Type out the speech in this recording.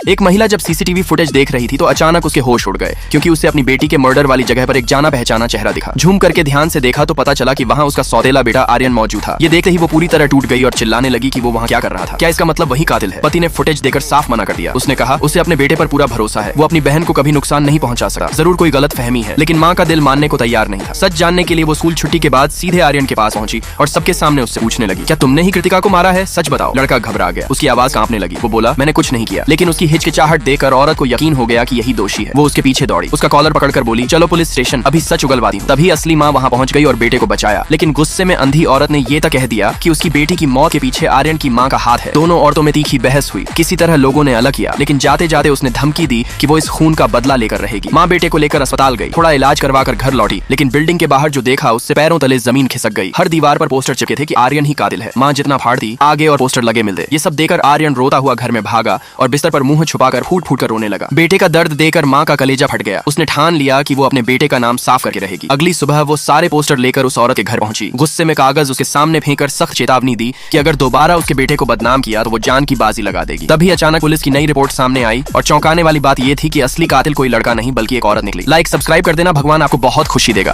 एक महिला जब सीसीटीवी फुटेज देख रही थी तो अचानक उसके होश उड़ गए, क्योंकि उसे अपनी बेटी के मर्डर वाली जगह पर एक जाना पहचाना चेहरा दिखा। झूम करके ध्यान से देखा तो पता चला कि वहाँ उसका सौतेला बेटा आर्यन मौजूद था। ये देखते ही वो पूरी तरह टूट गई और चिल्लाने लगी कि वो वहाँ क्या कर रहा था। क्या इसका मतलब वही कातिल है? पति ने फुटेज देकर साफ मना कर दिया। उसने कहा उसे अपने बेटे पर पूरा भरोसा है, वो अपनी बहन को कभी नुकसान नहीं पहुंचा सकता। जरूर कोई गलत फहमी है, लेकिन माँ का दिल मानने को तैयार नहीं था। सच जानने के लिए वो स्कूल छुट्टी के बाद सीधे आर्यन के पास पहुंची और सबके सामने उससे पूछने लगी, क्या तुमने ही कृतिका को मारा है? सच बताओ। लड़का घबरा गया, उसकी आवाज कांपने लगी। वो बोला, मैंने कुछ नहीं किया। लेकिन उसकी हिचकिचाहट देखकर औरत को यकीन हो गया कि यही दोषी है। वो उसके पीछे दौड़ी, उसका कॉलर पकड़कर बोली, चलो पुलिस स्टेशन, अभी सच उगलवाती हूं। तभी असली माँ वहाँ पहुंच गई और बेटे को बचाया। लेकिन गुस्से में अंधी औरत ने ये तक कह दिया कि उसकी बेटी की मौत के पीछे आर्यन की माँ का हाथ है। दोनों औरतों में तीखी बहस हुई। किसी तरह लोगों ने अलग किया, लेकिन जाते जाते उसने धमकी दी कि वो इस खून का बदला लेकर रहेगी। माँ बेटे को लेकर अस्पताल गई, थोड़ा इलाज करवा कर घर लौटी, लेकिन बिल्डिंग के बाहर जो देखा उससे पैरों तले जमीन खिसक गई। हर दीवार पर पोस्टर चिपके थे कि आर्यन ही कातिल है। माँ जितना फाड़ती आगे और पोस्टर लगे मिलते। ये सब देखकर आर्यन रोता हुआ घर में भागा और बिस्तर पर मुंह छुपाकर फूट फूट कर रोने लगा। बेटे का दर्द देकर माँ का कलेजा फट गया। उसने ठान लिया कि वो अपने बेटे का नाम साफ करके रहेगी। अगली सुबह वो सारे पोस्टर लेकर उस औरत के घर पहुंची। गुस्से में कागज उसके सामने फेंककर सख्त चेतावनी दी कि अगर दोबारा उसके बेटे को बदनाम किया तो वो जान की बाजी लगा देगी। तभी अचानक पुलिस की नई रिपोर्ट सामने आई और चौंकाने वाली बात ये थी कि असली कातिल कोई लड़का नहीं बल्कि एक औरत निकली। लाइक सब्सक्राइब कर देना, भगवान आपको बहुत खुशी देगा।